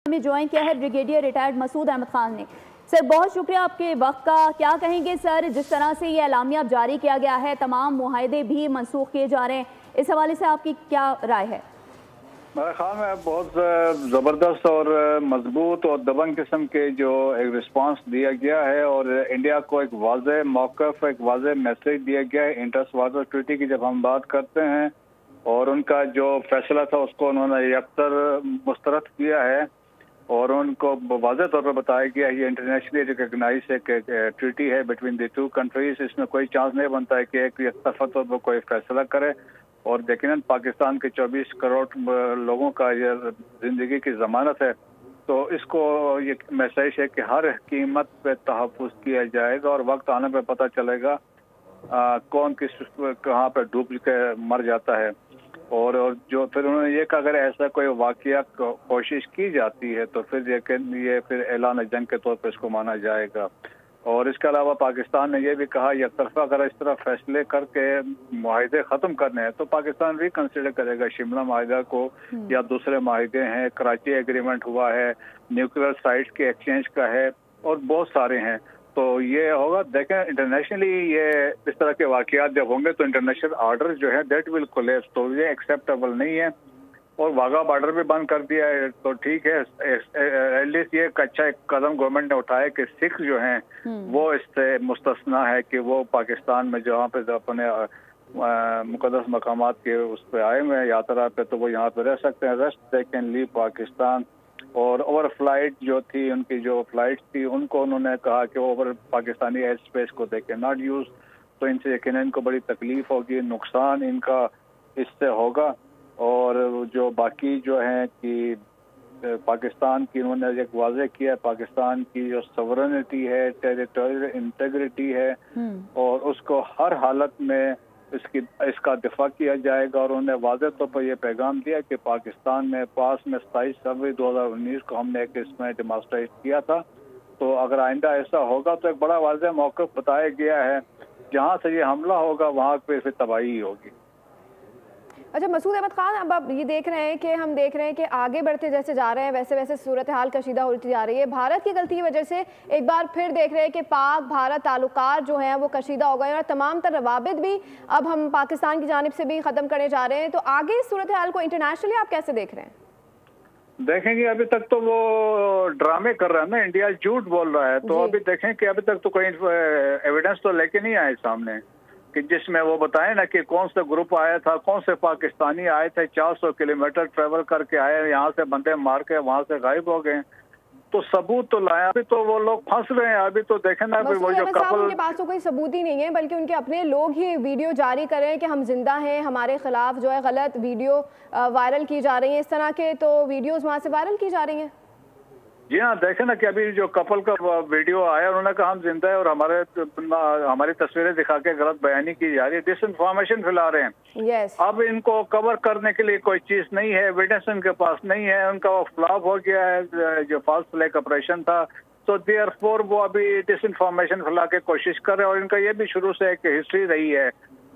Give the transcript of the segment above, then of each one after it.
में ज्वाइन किया है ब्रिगेडियर रिटायर्ड मसूद अहमद खान ने। सर बहुत शुक्रिया आपके वक्त का। क्या कहेंगे सर, जिस तरह से ये एलामिया जारी किया गया है, तमाम मुआहदे भी मनसूख किए जा रहे हैं, इस हवाले से आपकी क्या राय है? मेरे ख्याल में बहुत ज़बरदस्त और मजबूत और दबंग किस्म के जो एक रिस्पांस दिया गया है और इंडिया को एक वाज़ेह मौक़िफ़, एक वाज़ेह मैसेज दिया गया है इंडस वाटर ट्रीटी की। जब हम बात करते हैं और उनका जो फैसला था उसको उन्होंने यकतर मुस्तरद किया है और उनको वाज़ेह तौर पर बताया गया है ये इंटरनेशनली रिकगनाइज एक ट्रीटी है बिटवीन द टू कंट्रीज। इसमें कोई चांस नहीं बनता है कि एक एकतरफा तौर पर कोई फैसला करे और यकीनन पाकिस्तान के 24 करोड़ लोगों का ये जिंदगी की जमानत है, तो इसको ये मैसेज है कि हर कीमत पे तहफ़्फ़ुज़ किया जाएगा और वक्त आने पे पता चलेगा कौन किस कहाँ पे डूब के मर जाता है। और जो फिर उन्होंने ये कहा अगर ऐसा कोई वाक़या कोशिश की जाती है तो फिर ये फिर ऐलान जंग के तौर पर इसको माना जाएगा। और इसके अलावा पाकिस्तान ने यह भी कहा एक तरफा अगर इस तरह फैसले करके मुआहदे ख़त्म करने हैं तो पाकिस्तान रिकंसिडर करेगा शिमला मुआहदा को या दूसरे मुआहदे हैं, कराची एग्रीमेंट हुआ है, न्यूक्लियर साइट्स के एक्सचेंज का है और बहुत सारे हैं। तो ये होगा, देखें इंटरनेशनली ये इस तरह के वाक़यात जब होंगे तो इंटरनेशनल ऑर्डर जो है दैट विल कोलैप्स, तो ये एक्सेप्टेबल नहीं है। और वाघा बॉर्डर भी बंद कर दिया है तो ठीक है, एटलीस्ट ये एक अच्छा एक कदम गवर्नमेंट ने उठाया कि सिख जो हैं वो इससे मुस्तस्ना है कि वो पाकिस्तान में जहाँ पे अपने मुकद्दस मकामात के उस पर आए हुए हैं यात्रा पे, तो वो यहाँ पे रह सकते हैं, rest they can leave Pakistan. और ओवर फ्लाइट जो थी, उनकी जो फ्लाइट थी उनको उन्होंने कहा कि ओवर पाकिस्तानी एयर स्पेस को दे कैन नॉट यूज, तो इनसे यकीन इनको बड़ी तकलीफ होगी, नुकसान इनका इससे होगा। और जो बाकी जो है कि पाकिस्तान की उन्होंने एक वाज़ेह किया, पाकिस्तान की जो सवरनिटी है, टेरिटोरियल इंटेग्रिटी है और उसको हर हालत में इसका दिफा किया जाएगा। और उन्होंने वाज़ेह तौर पर यह पैगाम दिया कि पाकिस्तान में पास में 27 फरवरी 2019 को हमने एक इसमें डेमोन्स्ट्रेट किया था, तो अगर आइंदा ऐसा होगा तो एक बड़ा वाज़ेह मौक़िफ़ बताया गया है, जहाँ से ये हमला होगा वहाँ पे फिर तबाही होगी। अच्छा मसूद अहमद खान, अब आप ये देख रहे हैं कि हम देख रहे हैं कि आगे बढ़ते जैसे जा रहे हैं वैसे वैसे सूरत हाल कशीदा होती जा रही है। भारत की गलती की वजह से एक बार फिर देख रहे हैं कि पाक भारत ताल्लुकात जो हैं वो कशीदा हो गए और तमाम तर रवाबित भी अब हम पाकिस्तान की जानिब से भी ख़त्म करने जा रहे हैं। तो आगे सूरत हाल को इंटरनेशनली आप कैसे देख रहे हैं? देखेंगे अभी तक तो वो ड्रामे कर रहा है ना, इंडिया झूठ बोल रहा है, तो अभी देखें कि अभी तक तो कोई एविडेंस तो लेके नहीं आए सामने कि जिसमें वो बताए ना कि कौन सा ग्रुप आया था, कौन से पाकिस्तानी आए थे, 400 किलोमीटर ट्रेवल करके आए, यहाँ से बंदे मार के वहाँ से गायब हो गए, तो सबूत तो लाया। अभी तो वो लोग फंस रहे हैं। अभी तो देखें ना, अभी वो जो कपल, उनके पास तो कोई सबूत ही नहीं है, बल्कि उनके अपने लोग ही वीडियो जारी कर रहे हैं कि हम जिंदा हैं, हमारे खिलाफ जो है गलत वीडियो वायरल की जा रही है। इस तरह के तो वीडियोज वहाँ से वायरल की जा रही हैं। जी हाँ, देखे ना कि अभी जो कपल का वीडियो आया उन्होंने कहा हम जिंदा है और हमारी तस्वीरें दिखा के गलत बयानी की जा रही है, डिस इन्फॉर्मेशन फैला रहे हैं। अब इनको कवर करने के लिए कोई चीज नहीं है, एविडेंस उनके पास नहीं है, उनका वो फ्लॉप हो गया है जो फॉल्स फ्लैग ऑपरेशन था, तो देयरफॉर वो अभी डिस इन्फॉर्मेशन फैला के कोशिश कर रहे हैं। और इनका ये भी शुरू से एक हिस्ट्री रही है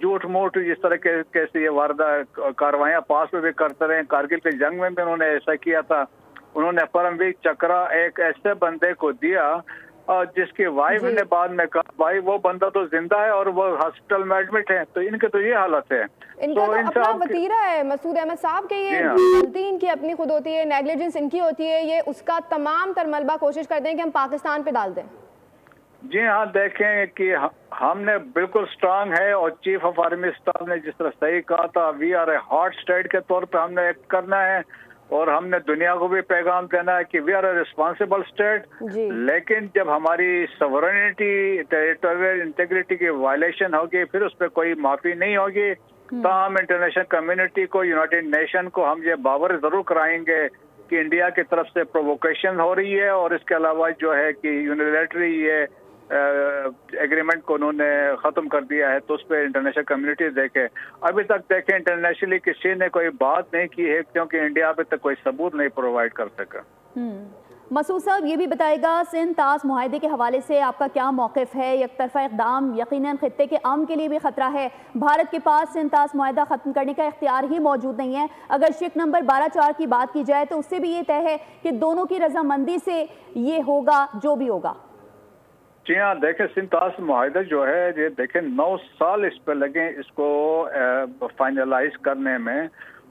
झूठ मूठ, जिस तरह के कैसे ये वारदा कार्रवाइयाँ पास में भी करते रहे। कारगिल की जंग में भी उन्होंने ऐसा किया था। उन्होंने परमवीर चक्रा एक ऐसे बंदे को दिया और जिसकी वाइफ ने बाद में कहा भाई वो बंदा तो जिंदा है और वो हॉस्पिटल में एडमिट है, तो इनके तो ये हालत है। इनका तो अपना वतीरा है मसूद अहमद साहब के, ये गलती इनकी अपनी खुद होती है, नेग्लिजेंस इनकी होती है, ये उसका तमाम तर मलबा कोशिश करते हैं कि हम पाकिस्तान पे डाल दें। जी हाँ, देखें कि हमने बिल्कुल स्ट्रांग है और चीफ ऑफ आर्मी स्टाफ ने जिस तरह सही कहा था, we are a hot state के तौर पर हमने एक्ट करना है और हमने दुनिया को भी पैगाम देना है कि we are a responsible state. लेकिन जब हमारी सॉवरेनिटी, टेरिटोरियल इंटीग्रिटी की वायलेशन होगी फिर उस पर कोई माफी नहीं होगी। तो हम इंटरनेशनल कम्युनिटी को, यूनाइटेड नेशन को हम ये बावर जरूर कराएंगे कि इंडिया की तरफ से प्रोवोकेशन हो रही है और इसके अलावा जो है कि यूनिलैटरली ये एग्रीमेंट को उन्होंने ख़त्म कर दिया है, तो उस पर इंटरनेशनल कम्युनिटी देखे। अभी तक देखें इंटरनेशनली किसी ने कोई बात नहीं की है क्योंकि इंडिया अभी तक कोई सबूत नहीं प्रोवाइड कर सका। मसूद साहब, ये भी बताएगा सिंध तास मुआहदे के हवाले से आपका क्या मौक़िफ़ है? एक तरफ़ा इक़दाम यकीनन ख़ित्ते के अमन के लिए भी ख़तरा है। भारत के पास सिंध तास मुआहदा ख़त्म करने का इख्तियार ही मौजूद नहीं है। अगर शिक नंबर 12/4 की बात की जाए तो उससे भी ये तय है कि दोनों की रजामंदी से ये होगा जो भी होगा। जी हाँ, देखें सिंध तास मुआहदा जो है ये देखें 9 साल इस पर लगे इसको फाइनलाइज करने में,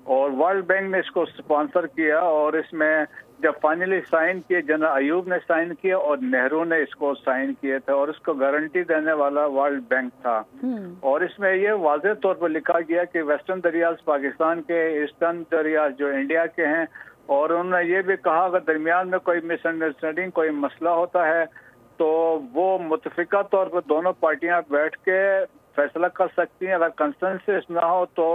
और वर्ल्ड बैंक ने इसको स्पॉन्सर किया, और इसमें जब फाइनली साइन किए जनरल अयूब ने साइन किया और नेहरू ने इसको साइन किए थे, और इसको गारंटी देने वाला वर्ल्ड बैंक था। और इसमें ये वाज़ेह तौर पर लिखा गया कि वेस्टर्न दरियाज पाकिस्तान के, ईस्टर्न दरियाज जो इंडिया के हैं, और उन्होंने ये भी कहा अगर दरमियान में कोई मिसअंडरस्टैंडिंग कोई मसला होता है तो वो मुतफिका तौर पर दोनों पार्टियां बैठ के फैसला कर सकती हैं। अगर कंसेंसस ना हो तो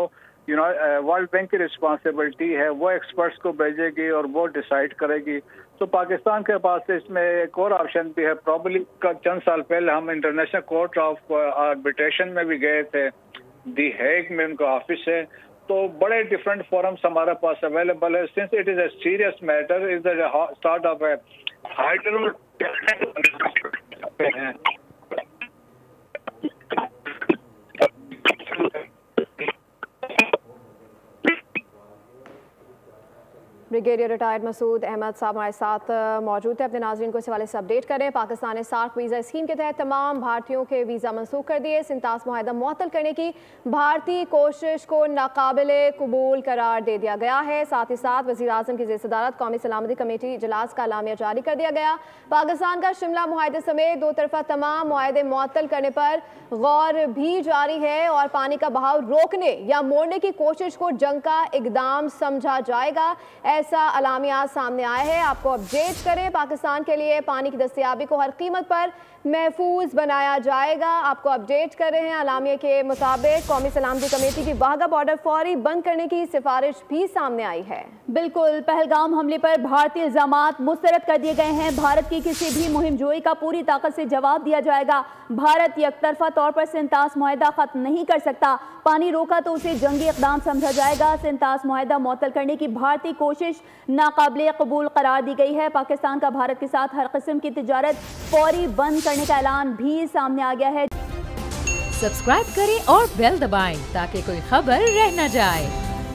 वर्ल्ड बैंक की रिस्पॉन्सिबिलिटी है, वो एक्सपर्ट्स को भेजेगी और वो डिसाइड करेगी। तो पाकिस्तान के पास इसमें एक और ऑप्शन भी है। प्रॉब्ली चंद साल पहले हम इंटरनेशनल कोर्ट ऑफ आर्बिट्रेशन में भी गए थे, दी हेग में उनका ऑफिस है, तो बड़े डिफरेंट फोरम्स हमारे पास अवेलेबल है। Since it is a serious matter, is the start of a hydro brigadier retired Masood Ahmed साहब हमारे साथ मौजूद है। अपने नाज़रीन को इस हवाले से अपडेट करें। पाकिस्तान ने सार्क वीज़ा स्कीम के तहत तमाम भारतीयों के वीज़ा मनसूख कर दिए। सिंध तास मुआहदा मुअत्तल करने की भारतीय कोशिश को नाकाबिले कबूल करार दे दिया गया है। साथ ही साथ वज़ीर आज़म की ज़ेर-ए-सदारत कौमी सलामती कमेटी इजलास का एलामिया जारी कर दिया गया। पाकिस्तान का शिमला मुआहदे समेत 2 तरफ़ा तमाम मुआहदे मुअत्तल करने पर गौर भी जारी है, और पानी का बहाव रोकने या मोड़ने की कोशिश को जंग का इक़दाम समझा जाएगा, ऐसा अलामिया सामने आया है। आपको अपडेट करें, पाकिस्तान के लिए पानी की दस्तयाबी को हर कीमत पर महफूज बनाया जाएगा। आपको अपडेट कर रहे हैं। अलामिया के मुताबिक कौमी सलामती कमेटी की वाघा बॉर्डर फौरी बंद करने की सिफारिश भी सामने आई है। बिल्कुल, पहलगाम हमले पर भारतीय इल्जामात मुस्तरद कर दिए गए हैं। भारत की किसी भी मुहिम जोई का पूरी ताकत से जवाब दिया जाएगा। भारत एकतरफा तौर पर सिंध तास मुआहदा खत्म नहीं कर सकता। पानी रोका तो उसे जंगी इक़दाम समझा जाएगा। सिंध तास मुआहदा मुअत्तल करने की भारतीय कोशिश नाकाबिले कबूल करार दी गई है। पाकिस्तान का भारत के साथ हर किस्म की तिजारत फौरी बंद करने का ऐलान भी सामने आ गया है। सब्सक्राइब करें और बेल दबाएं ताकि कोई खबर रह न जाए।